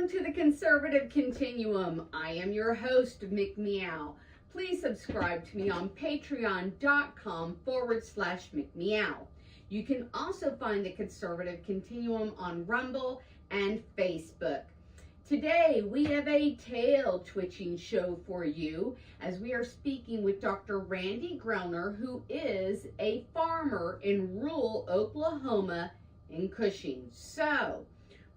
Welcome to the Conservative Continuum. I am your host, McMeow. Please subscribe to me on patreon.com/McMeow. You can also find the Conservative Continuum on Rumble and Facebook. Today, we have a tail-twitching show for you as we are speaking with Dr. Randy Grellner, who is a farmer in rural Oklahoma in Cushing. So,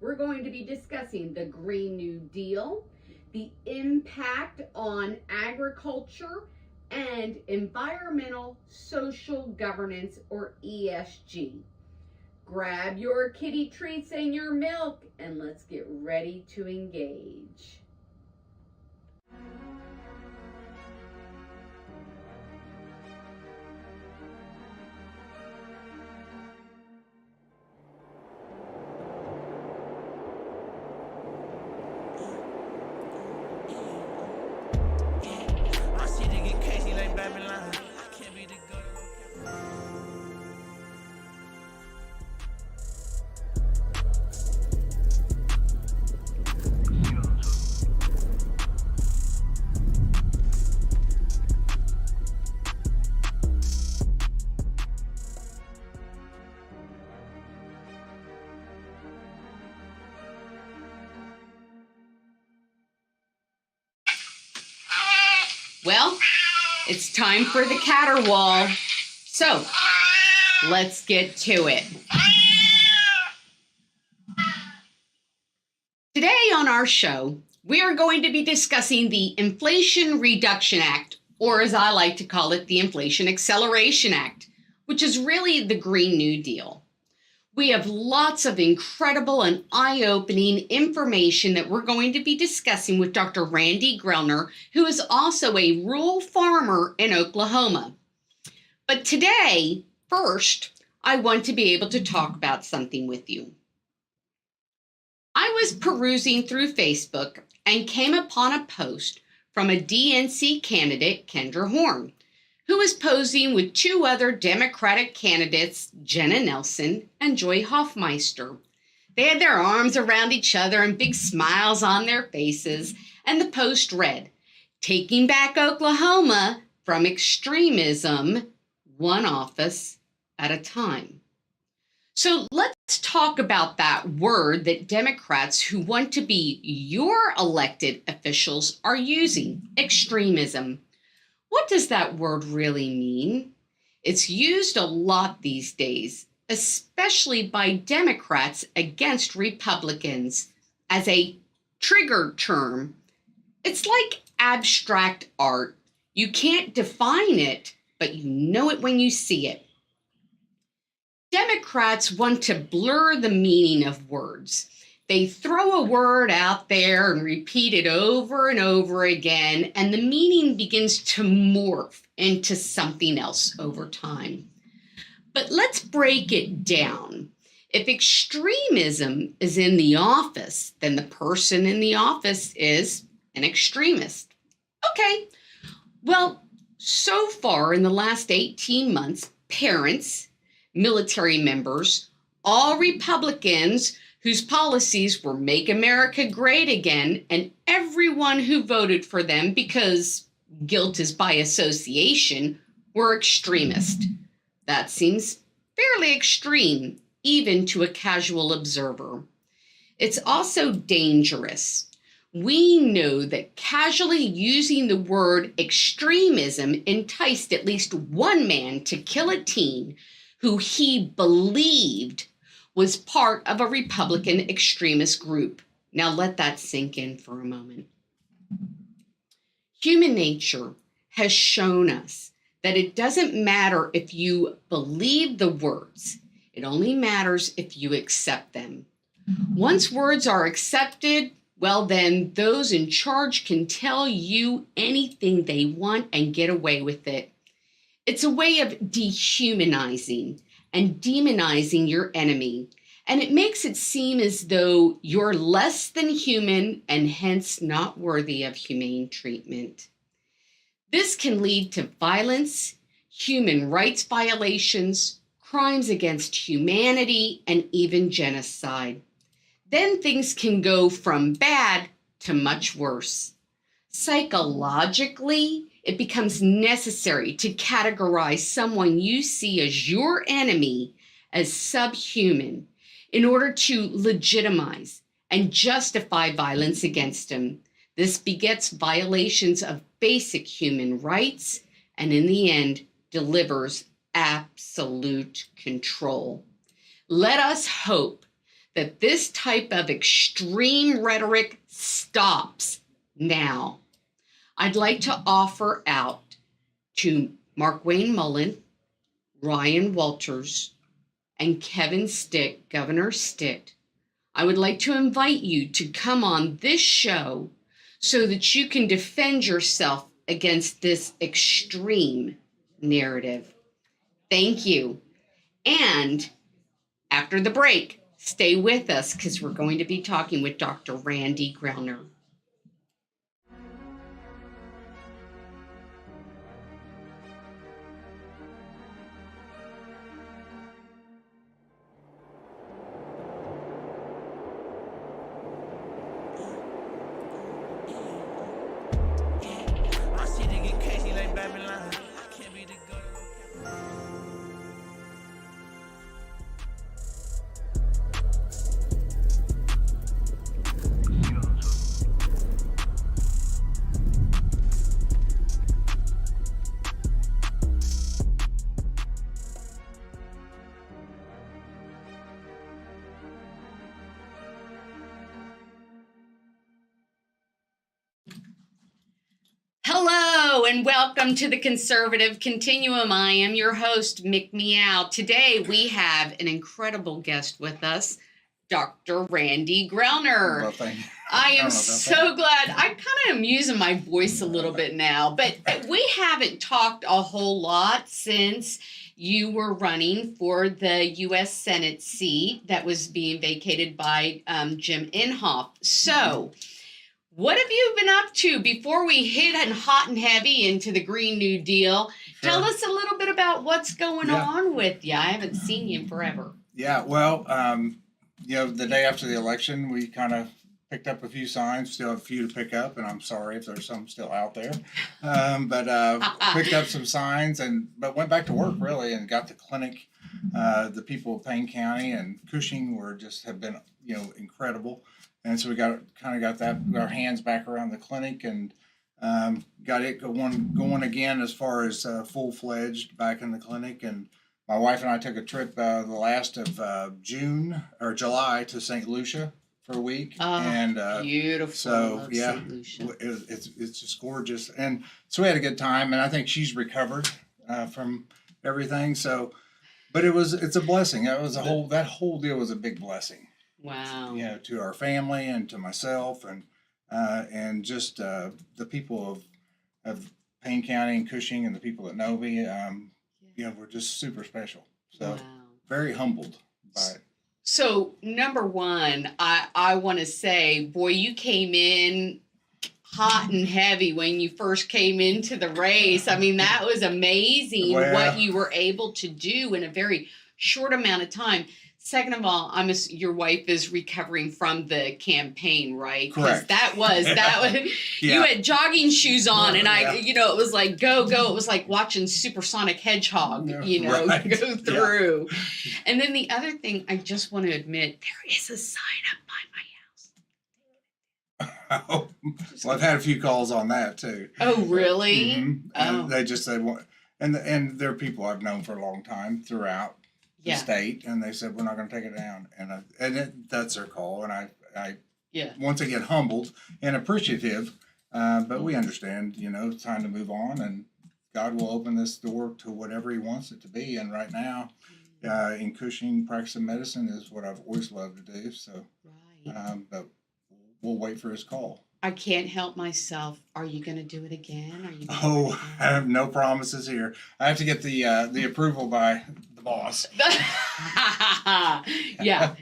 we're going to be discussing the Green New Deal, the impact on agriculture, and environmental social governance, or ESG. Grab your kitty treats and your milk, and let's get ready to engage. Well, it's time for the caterwaul. So, let's get to it. Today on our show, we are going to be discussing the Inflation Reduction Act, or as I like to call it, the Inflation Acceleration Act, which is really the Green New Deal. We have lots of incredible and eye-opening information that we're going to be discussing with Dr. Randy Grellner, who is also a rural farmer in Oklahoma. But today, first, I want to be able to talk about something with you. I was perusing through Facebook and came upon a post from a DNC candidate, Kendra Horn, who was posing with two other Democratic candidates, Jenna Nelson and Joy Hoffmeister. They had their arms around each other and big smiles on their faces, and the post read, "Taking back Oklahoma from extremism, one office at a time." So let's talk about that word that Democrats who want to be your elected officials are using, extremism. What does that word really mean? It's used a lot these days, especially by Democrats against Republicans, as a trigger term. It's like abstract art. You can't define it, but you know it when you see it. Democrats want to blur the meaning of words. They throw a word out there and repeat it over and over again, and the meaning begins to morph into something else over time. But let's break it down. If extremism is in the office, then the person in the office is an extremist. Okay, well, so far in the last 18 months, parents, military members, all Republicans whose policies were Make America Great Again, and everyone who voted for them because guilt is by association, were extremist. That seems fairly extreme, even to a casual observer. It's also dangerous. We know that casually using the word extremism enticed at least one man to kill a teen who he believed was part of a Republican extremist group. Now let that sink in for a moment. Human nature has shown us that it doesn't matter if you believe the words. It only matters if you accept them. Once words are accepted, well then those in charge can tell you anything they want and get away with it. It's a way of dehumanizing and demonizing your enemy, and it makes it seem as though you're less than human and hence not worthy of humane treatment. This can lead to violence, human rights violations, crimes against humanity, and even genocide. then things can go from bad to much worse. Psychologically, it becomes necessary to categorize someone you see as your enemy as subhuman in order to legitimize and justify violence against him. This begets violations of basic human rights and in the end delivers absolute control. Let us hope that this type of extreme rhetoric stops now. I'd like to offer out to Mark Wayne Mullen, Ryan Walters, and Kevin Stitt, Governor Stitt. I would like to invite you to come on this show so that you can defend yourself against this extreme narrative. Thank you. And after the break, stay with us because we're going to be talking with Dr. Randy Grellner. Hello and welcome to the Conservative Continuum. I am your host, Mick Meow. Today we have an incredible guest with us, Dr. Randy Grellner. Well, thank you. I am so glad. I kind of am using my voice a little bit now, but we haven't talked a whole lot since you were running for the U.S. Senate seat that was being vacated by Jim Inhofe. So, what have you been up to before we hit hot and heavy into the Green New Deal? Sure. Tell us a little bit about what's going on with you. I haven't seen you in forever. Yeah, well, the day after the election, we kind of picked up a few signs, still have a few to pick up, and I'm sorry if there's some still out there. But picked up some signs, but went back to work, really, and got the clinic. The people of Payne County and Cushing have been, incredible. And so we got our hands back around the clinic and got it going again as far as full-fledged back in the clinic. And my wife and I took a trip the last of June or July to St. Lucia for a week. And beautiful. So yeah, it's just gorgeous. And so we had a good time, and I think she's recovered from everything. So, but it's a blessing. That whole deal was a big blessing. Wow. To our family and to myself and just the people of Payne County and Cushing and the people that know me, we're just super special. So very humbled by it. So number one, I want to say, boy, you came in hot and heavy when you first came into the race. I mean, that was amazing what you were able to do in a very short amount of time. Second of all, your wife is recovering from the campaign, right? Correct. That was you had jogging shoes on, and it was like go. It was like watching Supersonic Hedgehog, go through. Yeah. And then the other thing, I just want to admit, there is a sign up by my house. Oh, well, I've had a few calls on that too. Oh, really? Mm-hmm. And they just said, and they're people I've known for a long time throughout the state, and they said, we're not going to take it down, and that's their call, and I once again humbled and appreciative, but we understand, it's time to move on, and God will open this door to whatever He wants it to be. And right now, in Cushing, practicing medicine is what I've always loved to do. So, but we'll wait for His call. I can't help myself. Are you going to do it again? I have no promises here. I have to get the approval by the boss. Yeah.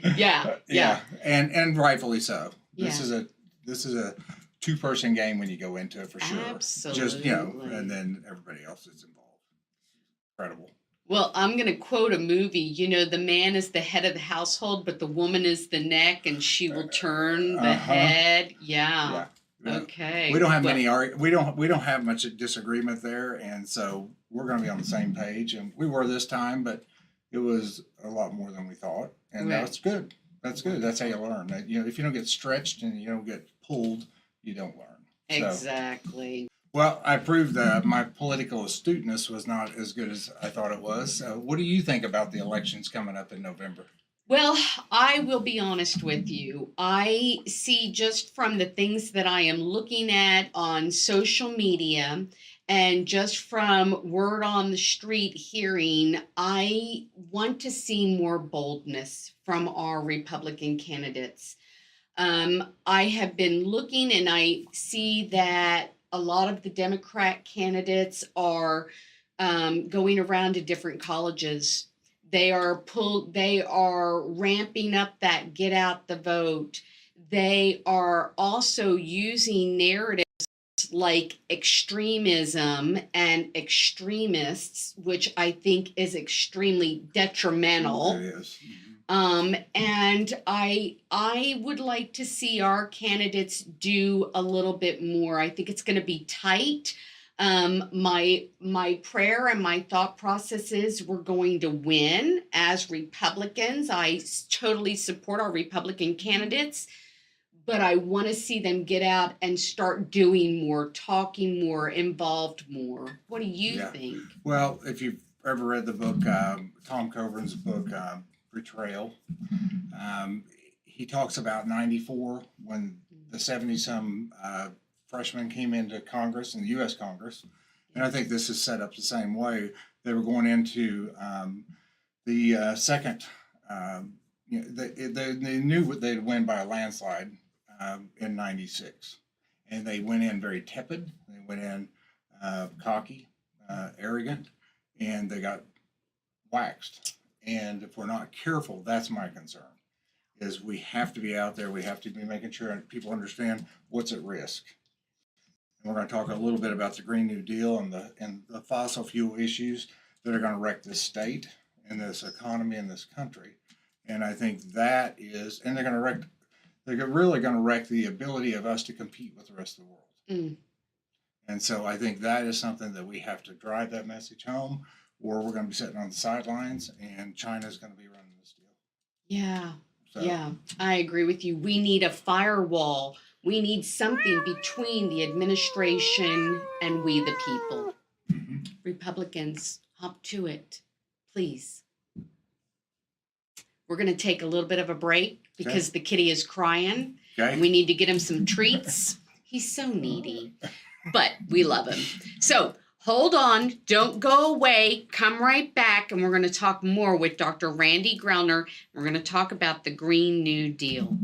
And rightfully so. Yeah. This is a two-person game when you go into it, for sure. Absolutely. Just and then everybody else is involved. Incredible. Well, I'm going to quote a movie. You know, the man is the head of the household, but the woman is the neck, and she will turn the head. Yeah. Yeah. Okay. We don't have we don't have much disagreement there, and so we're going to be on the same page. And we were this time, but it was a lot more than we thought, and Right. that's good. That's good. That's how you learn. You know, if you don't get stretched and you don't get pulled, you don't learn. So, Exactly. well, I proved that my political astuteness was not as good as I thought it was. What do you think about the elections coming up in November? Well, I will be honest with you. I see just from the things that I am looking at on social media and just from word on the street hearing, I want to see more boldness from our Republican candidates. I have been looking and I see that a lot of the Democrat candidates are going around to different colleges. They are ramping up that get out the vote. They are also using narratives like extremism and extremists, which I think is extremely detrimental. It is. And I would like to see our candidates do a little bit more. I think it's going to be tight. My prayer and my thought process is we're going to win as Republicans. I totally support our Republican candidates, but I want to see them get out and start doing more, talking more, involved more. What do you think? Well, if you've ever read the book, Tom Coburn's book, Betrayal, he talks about 94 when the 70-some freshmen came into Congress, in the U.S. Congress. And I think this is set up the same way. They were going into the second, they knew they'd win by a landslide in 96. And they went in very tepid. They went in cocky, arrogant, and they got waxed. And if we're not careful, that's my concern, is we have to be out there. We have to be making sure people understand what's at risk. And we're going to talk a little bit about the Green New Deal and the fossil fuel issues that are going to wreck this state and this economy in this country. And I think that is, and they're really going to wreck the ability of us to compete with the rest of the world. Mm. And so I think that is something that we have to drive that message home, or we're going to be sitting on the sidelines and China's going to be running this deal. Yeah. So, Yeah, I agree with you. We need a firewall. We need something between the administration and we the people. mm-hmm. Republicans, hop to it, please. We're going to take a little bit of a break because the kitty is crying. Okay. We need to get him some treats. He's so needy, but we love him. So hold on, don't go away. Come right back, and we're going to talk more with Dr. Randy Grellner. We're going to talk about the Green New Deal.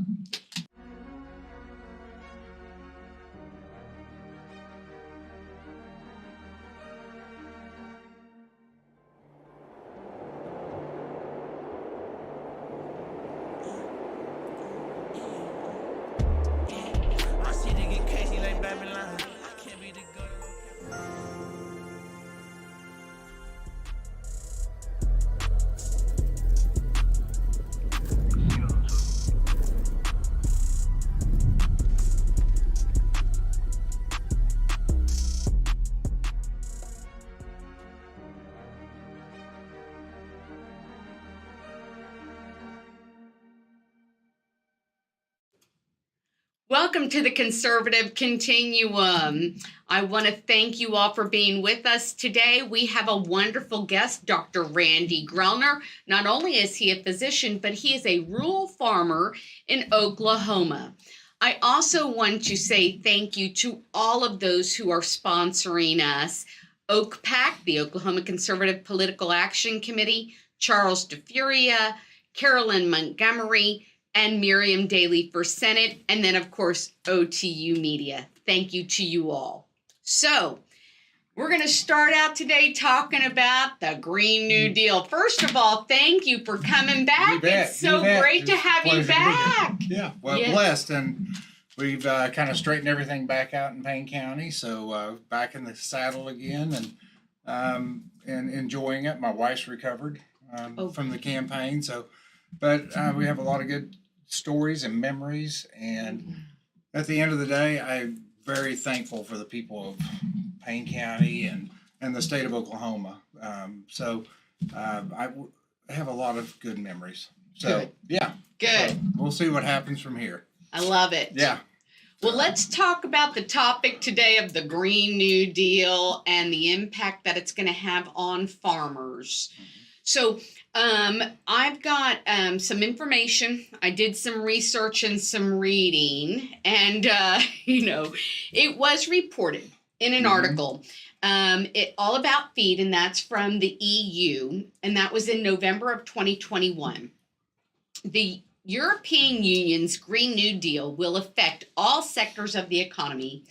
Welcome to the Conservative Continuum. I want to thank you all for being with us today. We have a wonderful guest, Dr. Randy Grellner. Not only is he a physician, but he is a rural farmer in Oklahoma. I also want to say thank you to all of those who are sponsoring us. OCPAC, the Oklahoma Conservative Political Action Committee, Charles DeFuria, Carolyn Montgomery, and Mariam Daly for Senate, and then, of course, OTU Media. Thank you to you all. So, we're going to start out today talking about the Green New Deal. First of all, thank you for coming back. It's so great to have you back. Yeah, well, yes. Blessed. And we've kind of straightened everything back out in Payne County, so back in the saddle again. and enjoying it. My wife's recovered from the Okay. campaign, but we have a lot of good stories and memories. And at the end of the day, I'm very thankful for the people of Payne County and the state of Oklahoma. I have a lot of good memories. So Good. yeah, Good. so we'll see what happens from here. I love it. Yeah. Well, let's talk about the topic today of the Green New Deal and the impact that it's going to have on farmers. So, I've got some information. I did some research and some reading, and it was reported in an article. It all about feed, and that's from the EU, and that was in November of 2021. The European Union's Green New Deal will affect all sectors of the economy,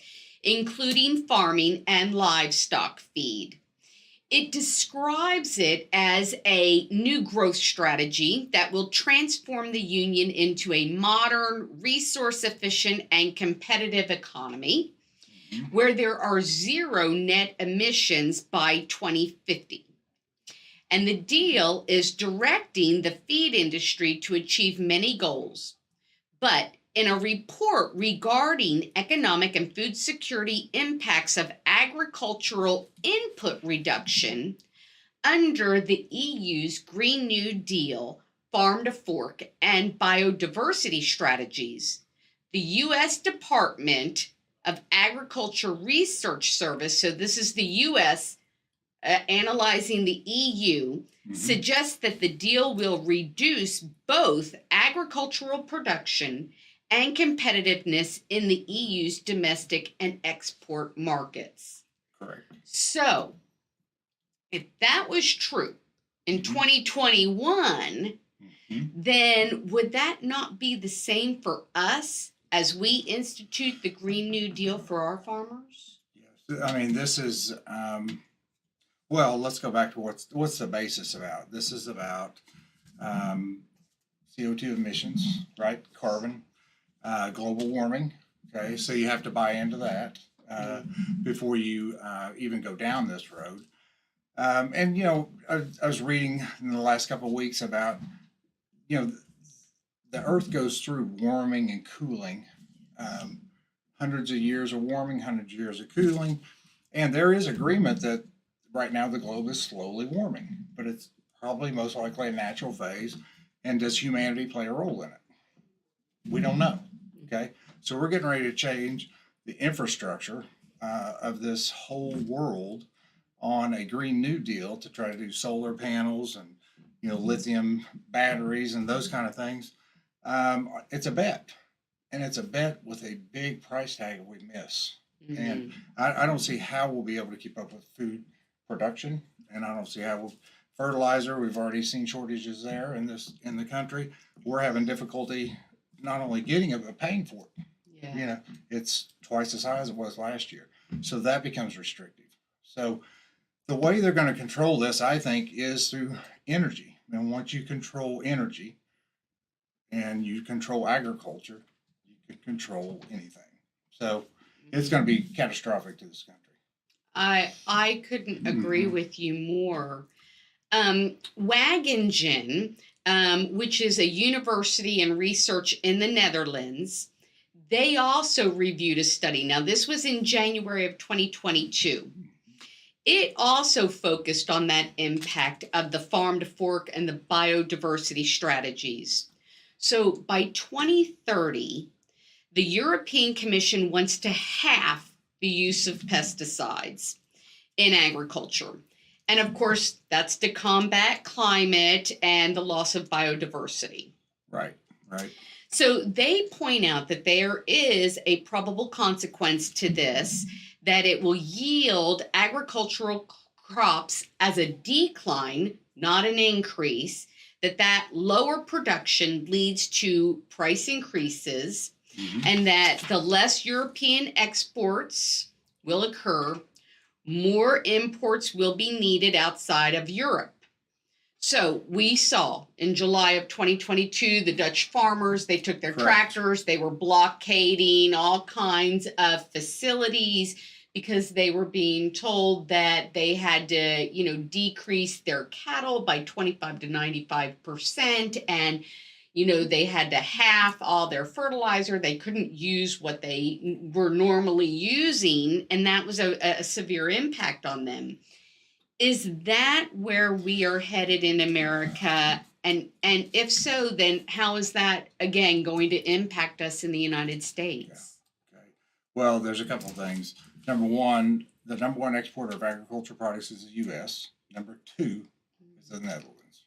including farming and livestock feed. It describes it as a new growth strategy that will transform the Union into a modern, resource efficient, and competitive economy where there are zero net emissions by 2050. And the deal is directing the feed industry to achieve many goals. But in a report regarding economic and food security impacts of agricultural input reduction under the EU's Green New Deal, Farm to Fork, and biodiversity strategies, the U.S. Department of Agriculture Research Service, so this is the U.S. Analyzing the EU, suggests that the deal will reduce both agricultural production and competitiveness in the EU's domestic and export markets. Correct. So, if that was true in 2021, then would that not be the same for us as we institute the Green New Deal for our farmers? Yes. I mean, this is well, let's go back to what's the basis about. This is about CO2 emissions, right? Carbon, global warming. Okay, so you have to buy into that before you even go down this road. And I was reading in the last couple of weeks about the Earth goes through warming and cooling, hundreds of years of warming, hundreds of years of cooling, and there is agreement that right now the globe is slowly warming, but it's probably most likely a natural phase. And does humanity play a role in it? We don't know. Okay, so we're getting ready to change the infrastructure of this whole world on a Green New Deal to try to do solar panels and lithium batteries and those kind of things. It's a bet, and it's a bet with a big price tag if we miss. And I don't see how we'll be able to keep up with food production, and I don't see how fertilizer. We've already seen shortages there in the country. We're having difficulty not only getting it but paying for it. Yeah. It's twice as high as it was last year, so that becomes restrictive. So the way they're going to control this, I think, is through energy. And once you control energy and you control agriculture, you can control anything. So it's going to be catastrophic to this country. I couldn't agree with you more. Wageningen, which is a university and research in the Netherlands, they also reviewed a study. Now, this was in January of 2022. It also focused on that impact of the farm to fork and the biodiversity strategies. So by 2030, the European Commission wants to halve the use of pesticides in agriculture. And of course, that's to combat climate and the loss of biodiversity. Right. So they point out that there is a probable consequence to this, that it will yield agricultural crops as a decline, not an increase, that lower production leads to price increases, and that the less European exports will occur, more imports will be needed outside of Europe. So we saw in July of 2022, the Dutch farmers, they took their tractors, they were blockading all kinds of facilities because they were being told that they had to, decrease their cattle by 25 to 95%. And, they had to half all their fertilizer. They couldn't use what they were normally using. And that was a severe impact on them. Is that where we are headed in America? And if so, then how is that, again, going to impact us in the United States? Okay. Well, there's a couple of things. Number one, the number one exporter of agricultural products is the U.S. Number two is the Netherlands,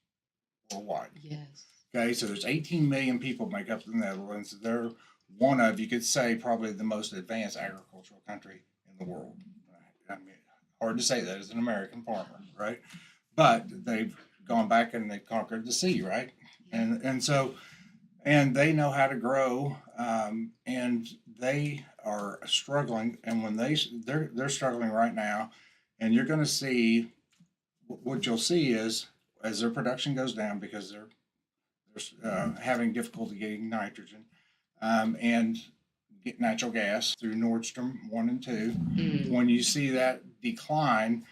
worldwide. Yes. Okay, so there's 18 million people make up the Netherlands. They're one of, you could say, probably the most advanced agricultural country in the world. I mean, hard to say that as an American farmer, right? But they've gone back and they conquered the sea, right? And so they know how to grow, and they are struggling. And when they're struggling right now, and you're going to see what you'll see is as their production goes down because they're having difficulty getting nitrogen and get natural gas through Nord Stream 1 and 2. When you see that decline,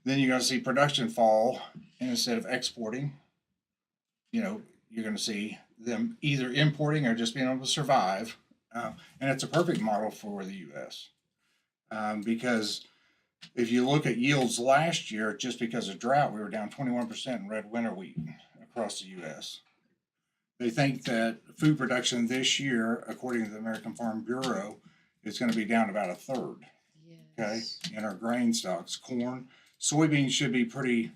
then you're going to see production fall, and instead of exporting, you're going to see them either importing or just being able to survive. And it's a perfect model for the U.S. Because if you look at yields last year, just because of drought, we were down 21% in red winter wheat across the U.S. They think that food production this year, according to the American Farm Bureau, is going to be down about a third. Yes. Okay, in our grain stocks, corn, soybeans should be pretty.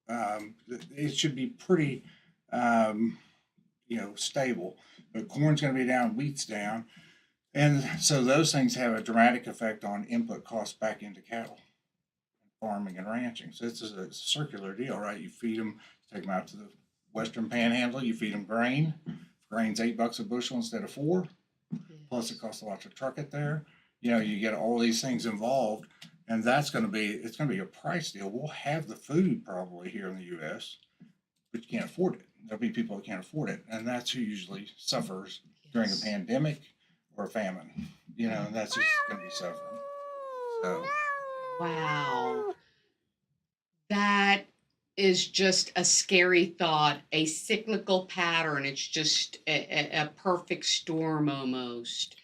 It should be pretty, stable. But corn's going to be down, wheat's down, and so those things have a dramatic effect on input costs back into cattle, farming and ranching. So it's a circular deal, right? You feed them, take them out to the Western Panhandle, you feed them grain. Grain's $8 a bushel instead of $4. Yes. Plus it costs a lot to truck it there. You get all these things involved, and it's going to be a price deal. We'll have the food probably here in the U.S., but you can't afford it. There'll be people who can't afford it, and that's who usually suffers during a pandemic or a famine. And that's just going to be suffering. So, wow, that is just a scary thought, a cyclical pattern. It's just a perfect storm almost.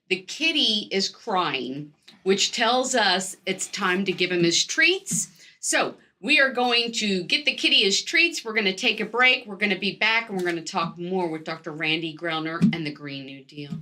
The kitty is crying, which tells us it's time to give him his treats. So we are going to get the kitty his treats. We're going to take a break. We're going to be back, and we're going to talk more with Dr. Randy Grellner and the Green New Deal.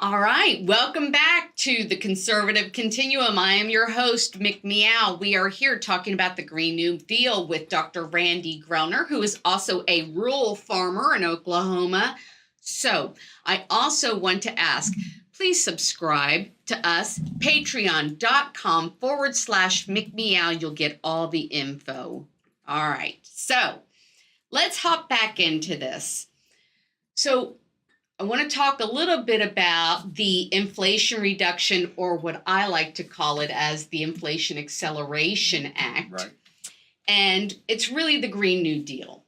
All right, welcome back to the Conservative Continuum. I am your host, Mick Meow. We are here talking about the Green New Deal with Dr. Randy Grellner, who is also a rural farmer in Oklahoma. So I also want to ask, please subscribe to us, patreon.com/Mick Meow. You'll get all the info. All right, so let's hop back into this. So I want to talk a little bit about the Inflation Reduction, or what I like to call it as the Inflation Acceleration Act. Right. And it's really the Green New Deal.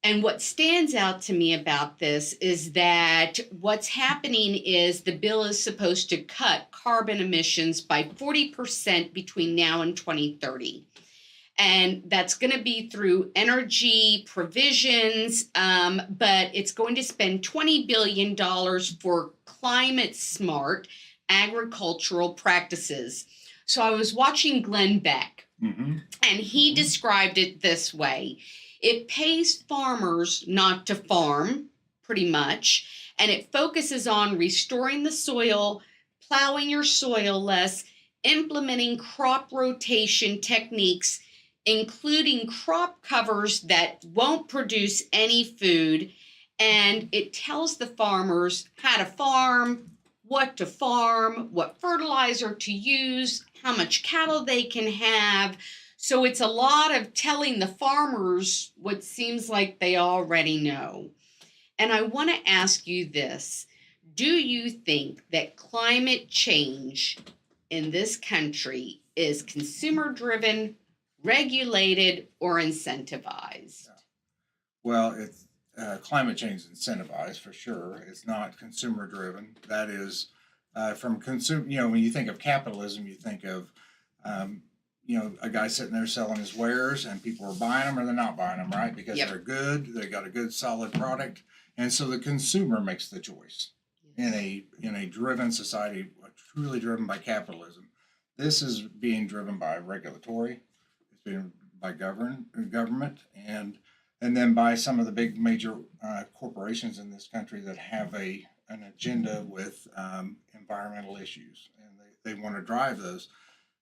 And what stands out to me about this is that what's happening is the bill is supposed to cut carbon emissions by 40% between now and 2030. And that's going to be through energy provisions, but it's going to spend $20 billion for climate smart agricultural practices. So I was watching Glenn Beck, and he described it this way. It pays farmers not to farm, pretty much, and it focuses on restoring the soil, plowing your soil less, implementing crop rotation techniques, including crop covers that won't produce any food. And it tells the farmers how to farm, what fertilizer to use, how much cattle they can have. So it's a lot of telling the farmers what seems like they already know. And I want to ask you this. Do you think that climate change in this country is consumer driven, regulated, or incentivized? Well, it's climate change incentivized for sure. It's not consumer driven. That is from consumer. When you think of capitalism, you think of a guy sitting there selling his wares, and people are buying them or they're not buying them, right? Because Yep. they're good. They got a good, solid product, and so the consumer makes the choice. In a driven society, truly driven by capitalism, this is being driven by regulatory. It's being by government, and then by some of the big major corporations in this country that have an agenda with environmental issues, and they want to drive those.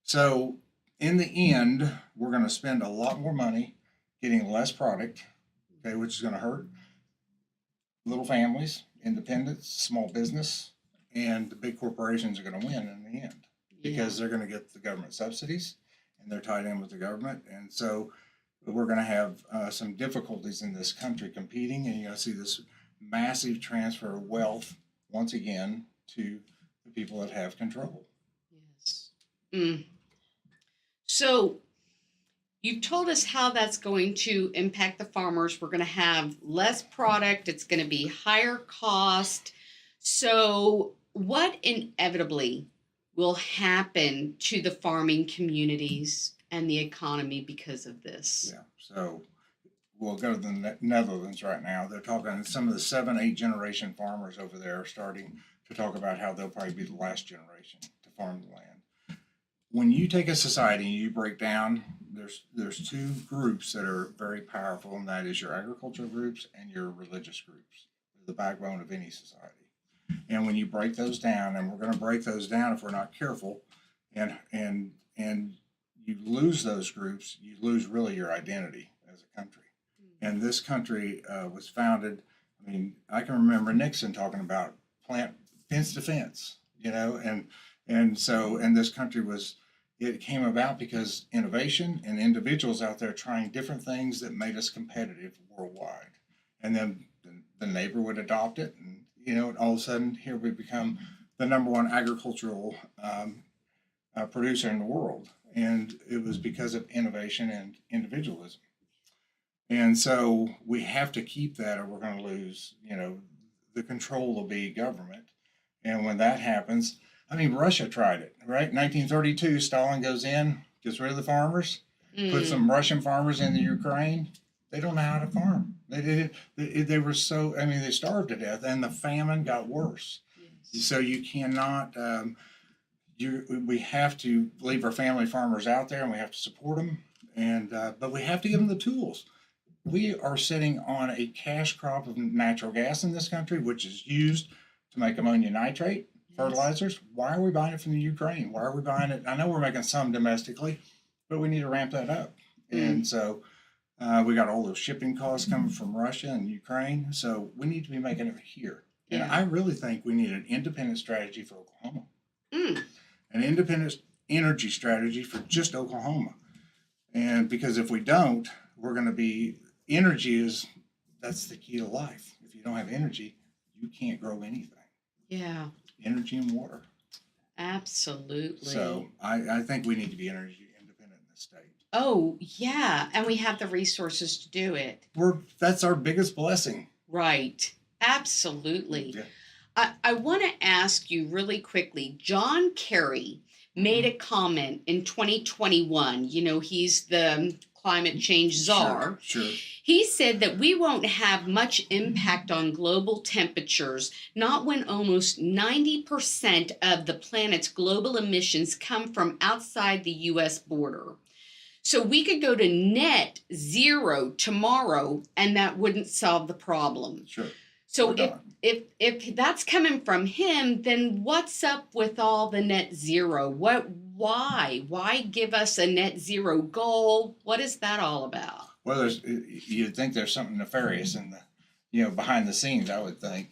So in the end, we're going to spend a lot more money getting less product, okay, which is going to hurt little families, independents, small business, and the big corporations are going to win in the end because they're going to get the government subsidies and they're tied in with the government. And so we're going to have some difficulties in this country competing, and you're going to see this massive transfer of wealth once again to the people that have control. Yes. So you've told us how that's going to impact the farmers. We're going to have less product. It's going to be higher cost. So what inevitably will happen to the farming communities and the economy because of this? Yeah. So we'll go to the Netherlands right now. They're talking, some of the 7-8 generation farmers over there are starting to talk about how they'll probably be the last generation to farm the land. When you take a society and you break down, there's two groups that are very powerful, and that is your agricultural groups and your religious groups. They're the backbone of any society. And when you break those down, and we're going to break those down if we're not careful, and you lose those groups, you lose really your identity as a country. And this country was founded, I mean, I can remember Nixon talking about plant fence to fence, and this country it came about because innovation and individuals out there trying different things that made us competitive worldwide. And then the neighbor would adopt it, and all of a sudden here we become the #1 agricultural producer in the world. And it was because of innovation and individualism. And so we have to keep that, or we're going to lose, the control will be government. And when that happens, I mean, Russia tried it, right? 1932, Stalin goes in, gets rid of the farmers, puts some Russian farmers in the Ukraine. They don't know how to farm. They were so, I mean, they starved to death, and the famine got worse. Yes. So you cannot, we have to leave our family farmers out there, and we have to support them. But we have to give them the tools. We are sitting on a cash crop of natural gas in this country, which is used to make ammonium nitrate, fertilizers. Why are we buying it from the Ukraine? Why are we buying it? I know we're making some domestically, but we need to ramp that up. And so we got all those shipping costs coming from Russia and Ukraine. So we need to be making it here. And I really think we need an independent strategy for Oklahoma. An independent energy strategy for just Oklahoma. And because if we don't, we're going to be, that's the key to life. If you don't have energy, you can't grow anything. Yeah. Energy and water. Absolutely. So I think we need to be energy independent in this state. Oh, yeah. And we have the resources to do it. That's our biggest blessing. Right. Absolutely. Yeah. I want to ask you really quickly. John Kerry made a comment in 2021. He's the climate change czar. Sure. He said that we won't have much impact on global temperatures, not when almost 90% of the planet's global emissions come from outside the U.S. border. So we could go to net zero tomorrow, and that wouldn't solve the problem. Sure. So We're done. if that's coming from him, then what's up with all the net zero? Why give us a net zero goal? What is that all about? Well, you'd think there's something nefarious in behind the scenes. I would think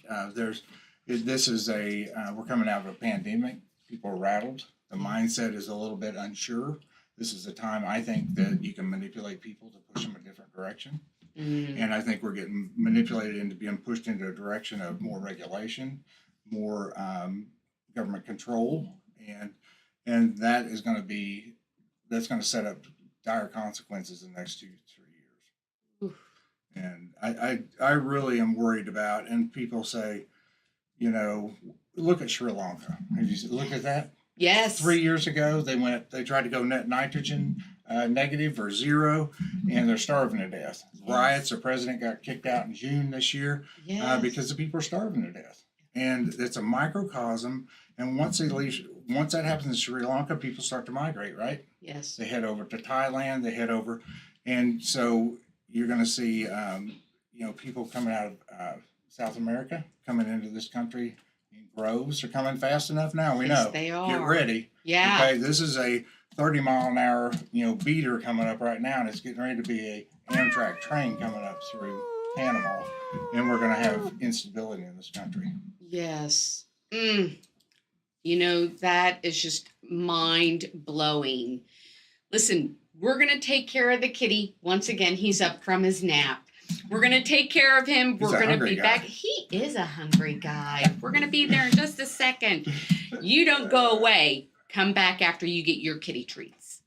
this is we're coming out of a pandemic. People are rattled. The mindset is a little bit unsure. This is a time I think that you can manipulate people to push them a different direction. And I think we're getting manipulated into being pushed into a direction of more regulation, more government control, and that's going to set up dire consequences in the next 2 to 3 years. Oof. And I really am worried about. And people say, look at Sri Lanka. Have you looked at that? Yes. 3 years ago, they tried to go net nitrogen negative or zero, and they're starving to death. Yes. Riots. The president got kicked out in June this year because the people are starving to death. And it's a microcosm. And once that happens in Sri Lanka, people start to migrate, right? Yes. They head over to Thailand. They head over, and so you're going to see, people coming out of South America coming into this country. Groves are coming fast enough now. We know. They are. Get ready. Yeah. Okay, this is a 30-mile-an-hour, beater coming up right now, and it's getting ready to be a Amtrak train coming up through Panama, and we're going to have instability in this country. Yes. That is just mind-blowing. Listen, we're going to take care of the kitty. Once again, he's up from his nap. We're going to take care of him. We're going to be back. He is a hungry guy. We're going to be there in just a second. You don't go away. Come back after you get your kitty treats.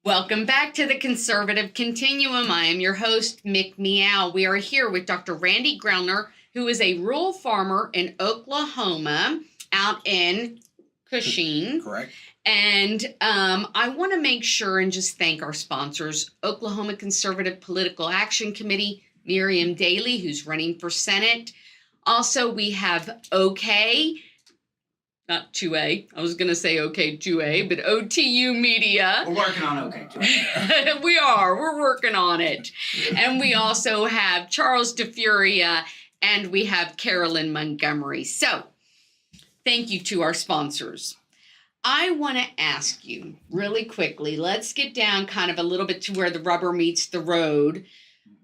Welcome back to the Conservative Continuum. I am your host, Mick Meow. We are here with Dr. Randy Grellner, who is a rural farmer in Oklahoma, out in Cushing. Correct. And I want to make sure and just thank our sponsors, Oklahoma Conservative Political Action Committee, Mariam Daly, who's running for Senate. Also, we have OK. Not 2A. I was going to say OK 2A, but OTU Media. We're working on OK 2A. We're working on it. And we also have Charles Furia, and we have Carolyn Montgomery. So thank you to our sponsors. I want to ask you really quickly, let's get down kind of a little bit to where the rubber meets the road.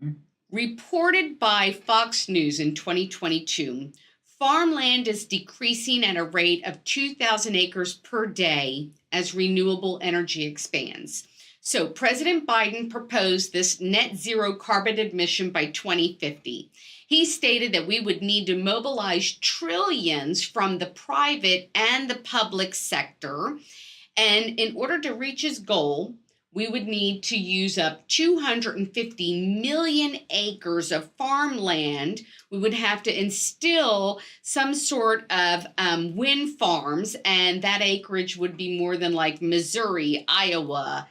Mm-hmm. Reported by Fox News in 2022, farmland is decreasing at a rate of 2,000 acres per day as renewable energy expands. So President Biden proposed this net zero carbon emission by 2050. He stated that we would need to mobilize trillions from the private and the public sector. And in order to reach his goal, we would need to use up 250 million acres of farmland. We would have to instill some sort of wind farms, and that acreage would be more than like Missouri, Iowa,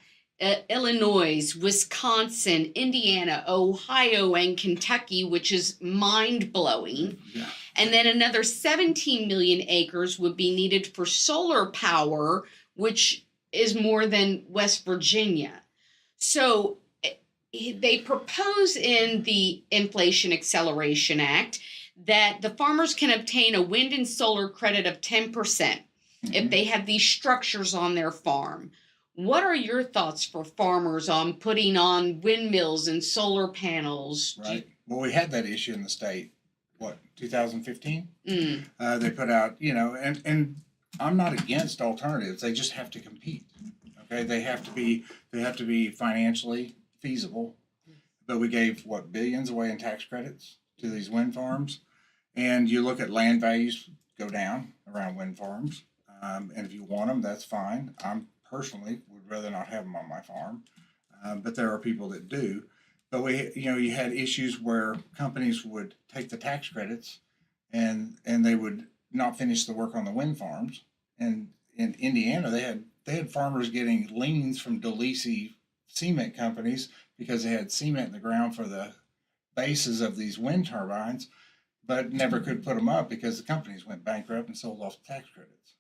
Illinois, Wisconsin, Indiana, Ohio, and Kentucky, which is mind-blowing. Yeah. And then another 17 million acres would be needed for solar power, which is more than West Virginia. So they propose in the Inflation Acceleration Act that the farmers can obtain a wind and solar credit of 10% if they have these structures on their farm. What are your thoughts for farmers on putting on windmills and solar panels? Right. Well, we had that issue in the state, 2015? They put out, and I'm not against alternatives. They just have to compete. Okay, they have to be financially feasible. But we gave billions away in tax credits to these wind farms. And you look at land values go down around wind farms. And if you want them, that's fine. I'm personally would rather not have them on my farm. But there are people that do. But you had issues where companies would take the tax credits and they would not finish the work on the wind farms. And in Indiana, they had farmers getting liens from Daly cement companies because they had cement in the ground for the bases of these wind turbines, but never could put them up because the companies went bankrupt and sold off the tax credits.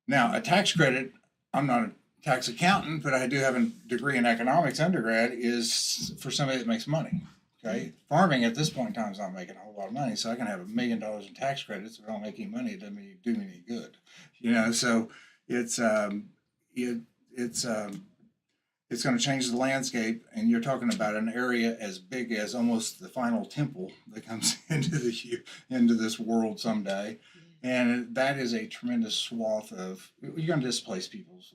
Now, a tax credit, I'm not a tax accountant, but I do have a degree in economics undergrad, is for somebody that makes money. Okay, farming at this point in time is not making a whole lot of money, so I can have $1 million in tax credits. If I don't make any money, it doesn't do me any good. So it's going to change the landscape, and you're talking about an area as big as almost the final temple that comes into this world someday, and that is a tremendous swath of. You're going to displace people's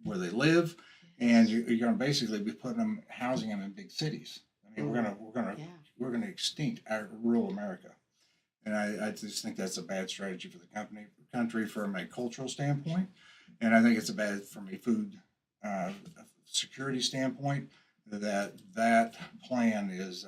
where they live, and you're going to basically be housing them in big cities. I mean, we're going to extinct our rural America, and I just think that's a bad strategy for the country from a cultural standpoint, and I think it's a bad from a food security standpoint. That plan is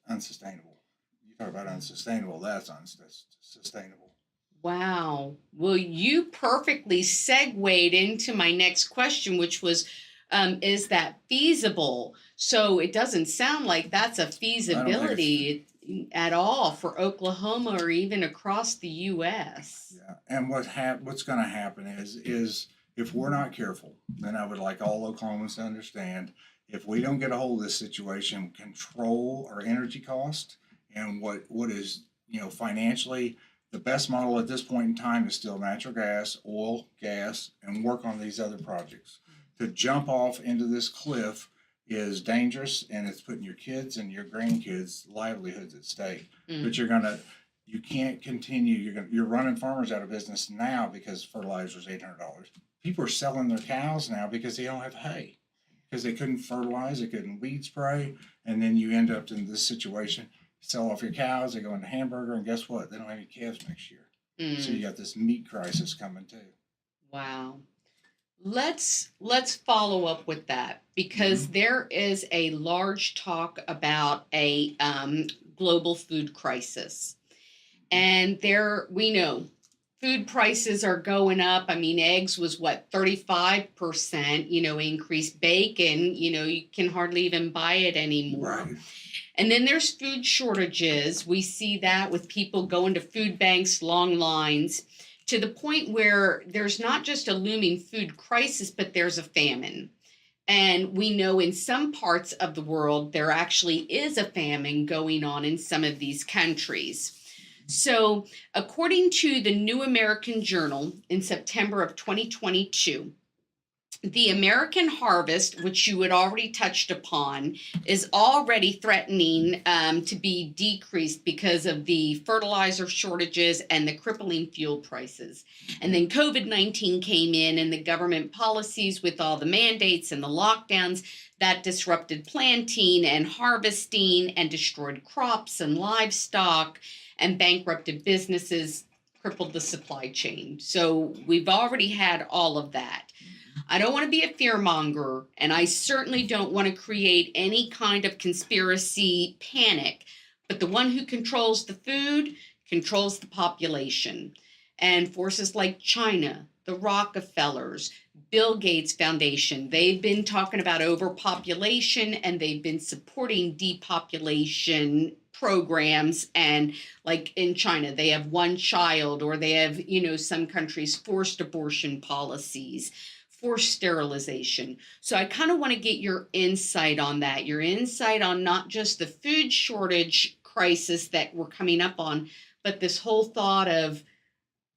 unsustainable. You talk about unsustainable. That's unsustainable. Wow. Well, you perfectly segued into my next question, which was, is that feasible? So it doesn't sound like that's a feasibility at all for Oklahoma or even across the U.S. Yeah, and what's going to happen is if we're not careful, then I would like all Oklahomans to understand, if we don't get a hold of this situation, control our energy cost, and what is financially the best model at this point in time is still natural gas, oil, gas, and work on these other projects. To jump off into this cliff is dangerous, and it's putting your kids and your grandkids' livelihoods at stake. But you can't continue. You're running farmers out of business now because fertilizer is $800. People are selling their cows now because they don't have hay, because they couldn't fertilize, they couldn't weed spray, and then you end up in this situation. Sell off your cows, they go into hamburger, and guess what? They don't have any calves next year. So you got this meat crisis coming too. Wow. Let's follow up with that, because there is a large talk about a global food crisis, and we know food prices are going up. I mean, eggs was 35% increase. Bacon, you can hardly even buy it anymore. Right. And then there's food shortages. We see that with people going to food banks, long lines, to the point where there's not just a looming food crisis, but there's a famine. And we know in some parts of the world, there actually is a famine going on in some of these countries. So according to the New American Journal in September of 2022, the American harvest, which you had already touched upon, is already threatening to be decreased because of the fertilizer shortages and the crippling fuel prices. And then COVID-19 came in, and the government policies with all the mandates and the lockdowns that disrupted planting and harvesting and destroyed crops and livestock and bankrupted businesses, crippled the supply chain. So we've already had all of that. I don't want to be a fearmonger, and I certainly don't want to create any kind of conspiracy panic, but the one who controls the food controls the population. And forces like China, the Rockefellers, Bill Gates Foundation, they've been talking about overpopulation, and they've been supporting depopulation programs. And like in China, they have one child, or they have, some countries forced abortion policies, forced sterilization. So I kind of want to get your insight on that, your insight on not just the food shortage crisis that we're coming up on, but this whole thought of,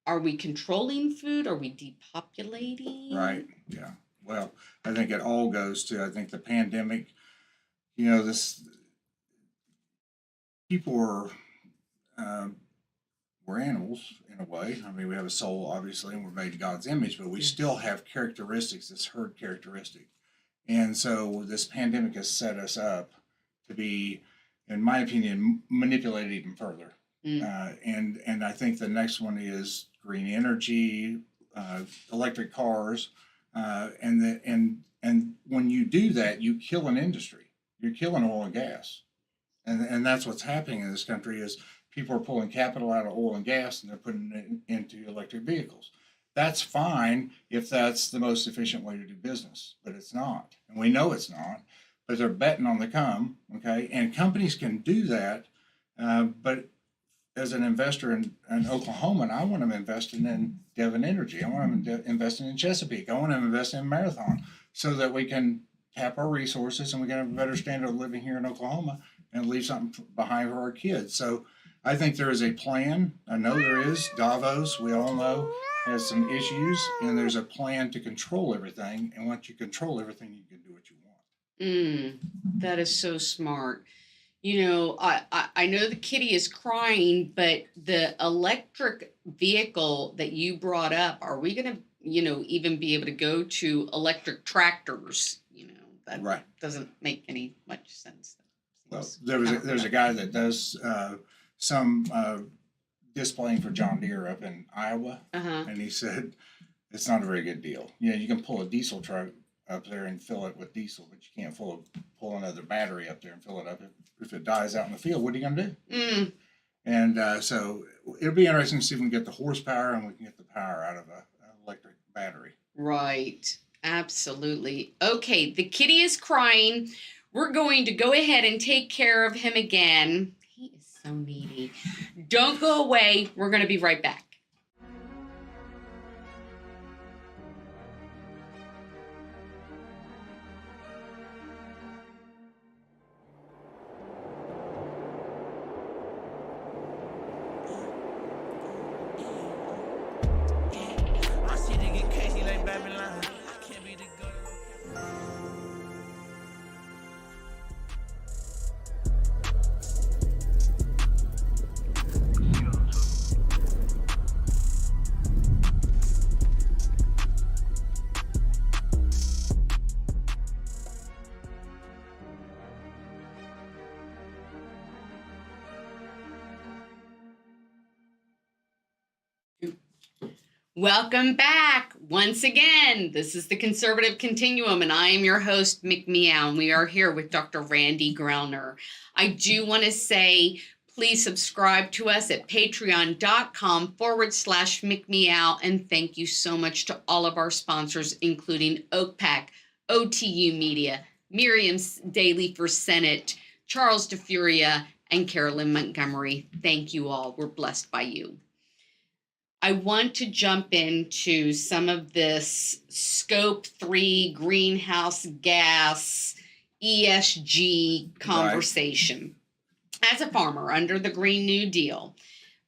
are we controlling food? Are we depopulating? Right. Yeah. Well, I think it all goes to, I think the pandemic, people we're animals in a way. I mean, we have a soul, obviously, and we're made in God's image, but we still have characteristics, this herd characteristic. And so this pandemic has set us up to be, in my opinion, manipulated even further. And I think the next one is green energy, electric cars, and when you do that, you kill an industry. You're killing oil and gas, and that's what's happening in this country is people are pulling capital out of oil and gas and they're putting it into electric vehicles. That's fine if that's the most efficient way to do business, but it's not, and we know it's not. But they're betting on the come, okay? And companies can do that, but as an investor in Oklahoma, I want them investing in Devon Energy. I want them investing in Chesapeake. I want them investing in Marathon so that we can tap our resources and we can have a better standard of living here in Oklahoma and leave something behind for our kids. So I think there is a plan. I know there is. Davos, we all know, has some issues, and there's a plan to control everything. And once you control everything, you can do what you want. That is so smart. You know, I know the kitty is crying, but the electric vehicle that you brought up, are we going to, even be able to go to electric tractors? That Right. doesn't make any much sense. Well, there's a guy that does some displaying for John Deere up in Iowa, and he said it's not a very good deal. You can pull a diesel truck up there and fill it with diesel, but you can't pull another battery up there and fill it up. If it dies out in the field, what are you going to do? And so it'll be interesting to see if we can get the horsepower and we can get the power out of an electric battery. Right. Absolutely. Okay, the kitty is crying. We're going to go ahead and take care of him again. He is so needy. Don't go away. We're going to be right back. Welcome back once again. This is the Conservative Continuum, and I am your host, McMeow, and we are here with Dr. Randy Grellner. I do want to say, please subscribe to us at patreon.com/McMeow, and thank you so much to all of our sponsors, including OakPack, OTU Media, Mariam Daly for Senate, Charles de Furia, and Carolyn Montgomery. Thank you all. We're blessed by you. I want to jump into some of this Scope 3 greenhouse gas ESG conversation. Right. As a farmer under the Green New Deal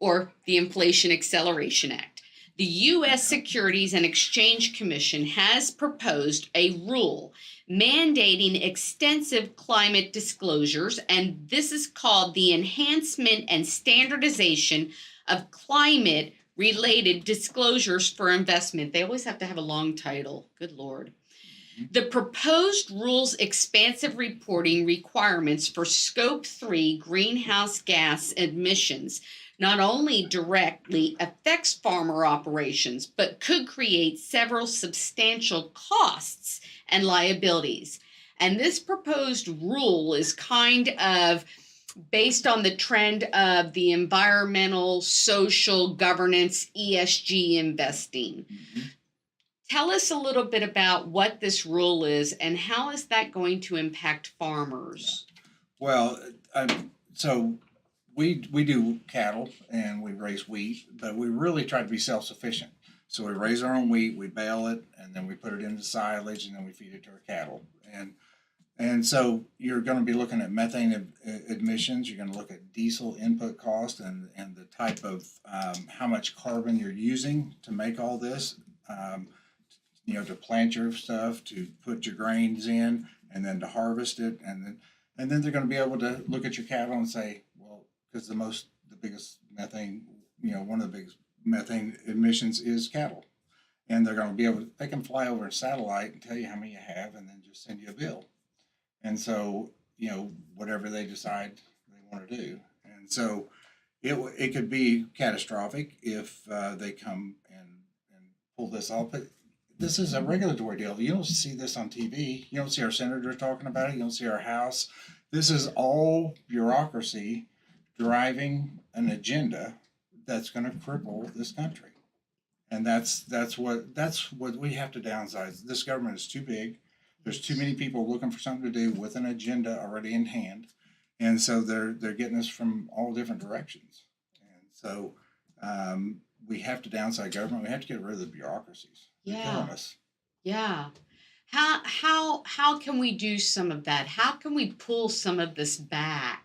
or the Inflation Acceleration Act, the U.S. Securities and Exchange Commission has proposed a rule mandating extensive climate disclosures, and this is called the Enhancement and Standardization of Climate Related Disclosures for Investment. They always have to have a long title. Good Lord. The proposed rule's expansive reporting requirements for Scope 3 greenhouse gas emissions not only directly affects farmer operations, but could create several substantial costs and liabilities. And this proposed rule is kind of based on the trend of the environmental, social, governance, ESG investing. Tell us a little bit about what this rule is and how is that going to impact farmers? Well, so we do cattle and we raise wheat, but we really try to be self-sufficient. So we raise our own wheat, we bale it, and then we put it into silage, and then we feed it to our cattle. And so you're going to be looking at methane emissions. You're going to look at diesel input cost and the type of how much carbon you're using to make all this, to plant your stuff, to put your grains in, and then to harvest it. And then they're going to be able to look at your cattle and say, well, because the biggest methane, one of the biggest methane emissions is cattle. And they're going to they can fly over a satellite and tell you how many you have and then just send you a bill. And so whatever they decide they want to do. And so it could be catastrophic if they come and pull this off. But this is a regulatory deal. You don't see this on TV. You don't see our senators talking about it. You don't see our House. This is all bureaucracy driving an agenda that's going to cripple this country. And that's what we have to downsize. This government is too big. There's too many people looking for something to do with an agenda already in hand, and so they're getting us from all different directions. And so we have to downsize government. We have to get rid of the bureaucracies. They're killing us. Yeah. How can we do some of that? How can we pull some of this back?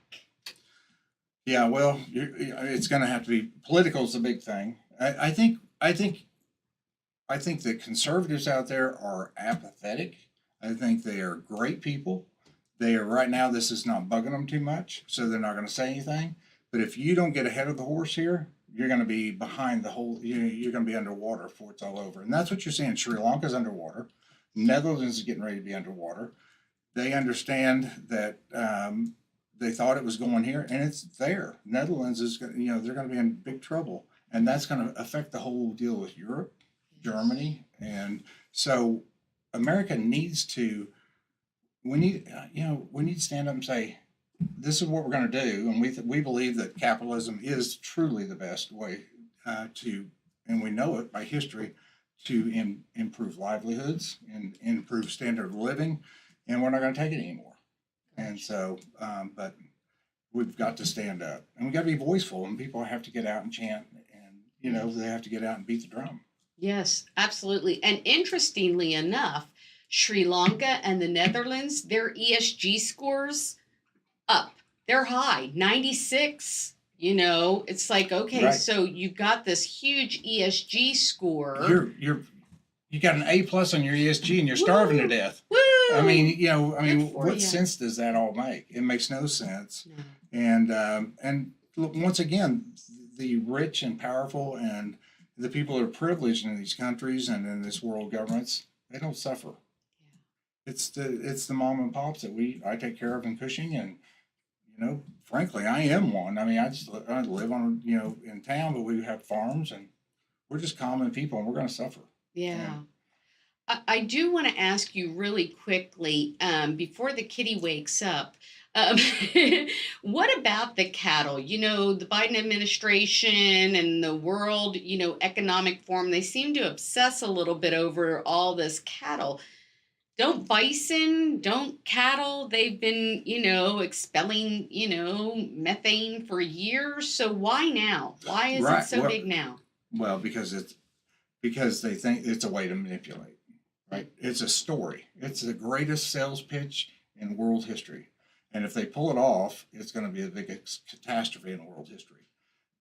Yeah, well, it's going to have to be political is the big thing. I think the conservatives out there are apathetic. I think they are great people. They are right now. This is not bugging them too much, so they're not going to say anything. But if you don't get ahead of the horse here, you're going to be behind the whole. You're going to be underwater before it's all over, and that's what you're seeing. Sri Lanka's underwater. Netherlands is getting ready to be underwater. They understand that. They thought it was going here, and it's there. Netherlands is, they're going to be in big trouble, and that's going to affect the whole deal with Europe, Germany, and so America needs to. We need to stand up and say, this is what we're going to do, and we believe that capitalism is truly the best way to, and we know it by history, to improve livelihoods and improve standard of living, and we're not going to take it anymore. And so, but we've got to stand up, and we've got to be voiceful, and people have to get out and chant, and they have to get out and beat the drum. Yes, absolutely. And interestingly enough, Sri Lanka and the Netherlands, their ESG scores up. They're high, 96. It's like, okay, Right. So you've got this huge ESG score. You got an A+ on your ESG, and you're starving to death. Woo! I mean, Good for what ya. sense does that all make? It makes no sense. No. And look, once again, the rich and powerful and the people that are privileged in these countries and in this world governments, they don't suffer. Yeah. It's the mom and pops that I take care of in Cushing, and frankly, I am one. I mean, I live on in town, but we have farms, and we're just common people, and we're going to suffer. Yeah. I do want to ask you really quickly, before the kitty wakes up, what about the cattle? The Biden administration and the World, Economic Forum, they seem to obsess a little bit over all this cattle. Don't bison, don't cattle, they've been, expelling, methane for years. So why now? Why is it so big now? Well, because they think it's a way to manipulate, right? It's a story. It's the greatest sales pitch in world history. And if they pull it off, it's going to be the biggest catastrophe in world history.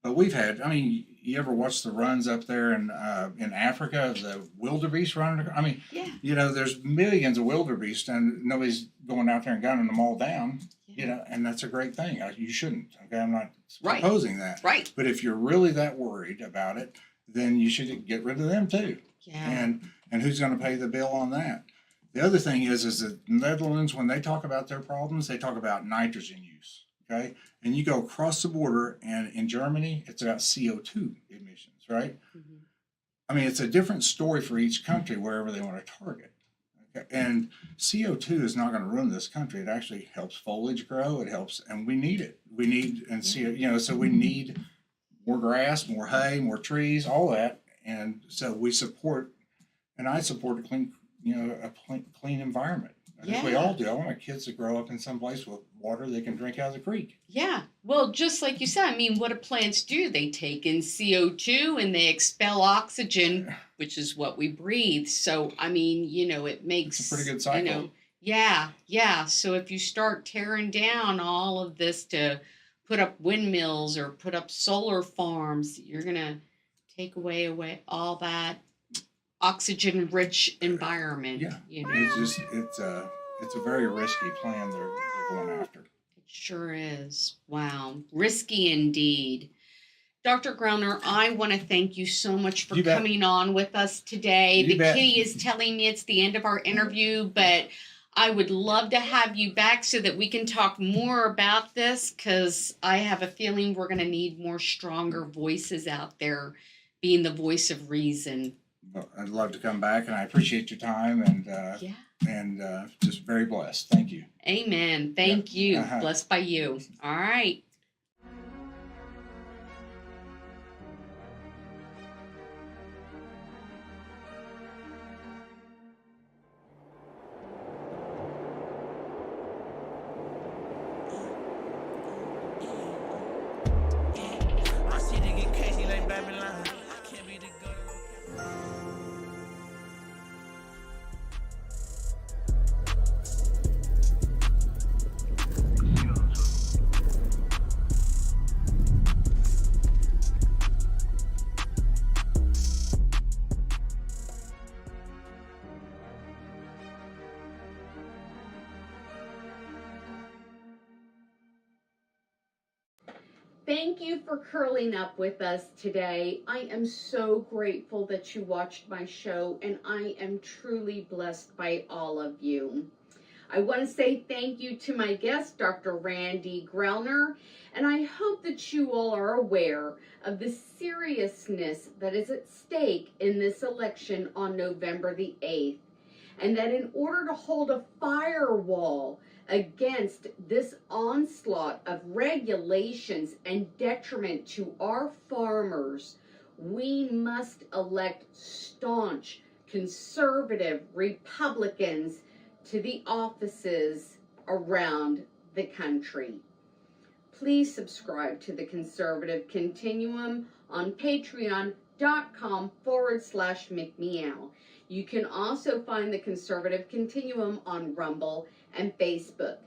But you ever watch the runs up there in Africa, the wildebeest running? Yeah. There's millions of wildebeest, and nobody's going out there and gunning them all down, Yeah. and that's a great thing. You shouldn't, okay? I'm not Right. proposing that. Right. But if you're really that worried about it, then you should get rid of them too. Yeah. And who's going to pay the bill on that? The other thing is that the Netherlands, when they talk about their problems, they talk about nitrogen use, okay? And you go across the border, and in Germany, it's about CO2 emissions, right? Mm-hmm. It's a different story for each country, wherever they want to target. Okay? And CO2 is not going to ruin this country. It actually helps foliage grow. It helps, and we need it. We need, and so we need more grass, more hay, more trees, all that. And so we support, and I support a clean environment. I think we all do. I want my kids to grow up in some place with water they can drink out of the creek. Yeah. Well, just like you said, what do plants do? They take in CO2 and they expel oxygen, which is what we breathe. So, it makes... It's a pretty good cycle. Yeah. So if you start tearing down all of this to put up windmills or put up solar farms, you're going to take away all that oxygen-rich environment. Yeah. It's a very risky plan they're going after. It sure is. Wow. Risky indeed. Dr. Grellner, I want to thank you so much for coming on with us today. The kitty is telling me it's the end of our interview, but I would love to have you back so that we can talk more about this, because I have a feeling we're going to need more stronger voices out there being the voice of reason. Well, I'd love to come back, and I appreciate your time, and just very blessed. Thank you. Amen. Thank you. Blessed by you. All right. Thank you for curling up with us today. I am so grateful that you watched my show, and I am truly blessed by all of you. I want to say thank you to my guest, Dr. Randy Grellner, and I hope that you all are aware of the seriousness that is at stake in this election on November the 8th, and that in order to hold a firewall against this onslaught of regulations and detriment to our farmers, we must elect staunch conservative Republicans to the offices around the country. Please subscribe to the Conservative Continuum on patreon.com/McMeow. You can also find the Conservative Continuum on Rumble and Facebook.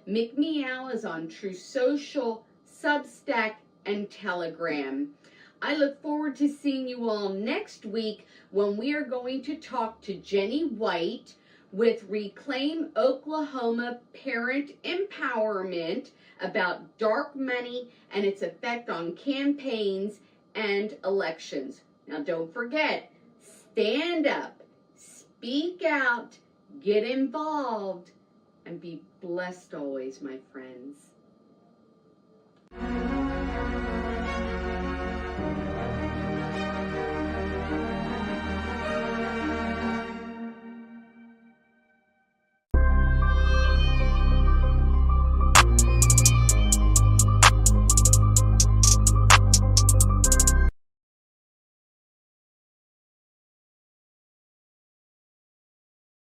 McMeow is on True Social, Substack, and Telegram. I look forward to seeing you all next week when we are going to talk to Jenny White with Reclaim Oklahoma Parent Empowerment about dark money and its effect on campaigns and elections. Now don't forget, stand up, speak out, get involved, and be blessed always, my friends.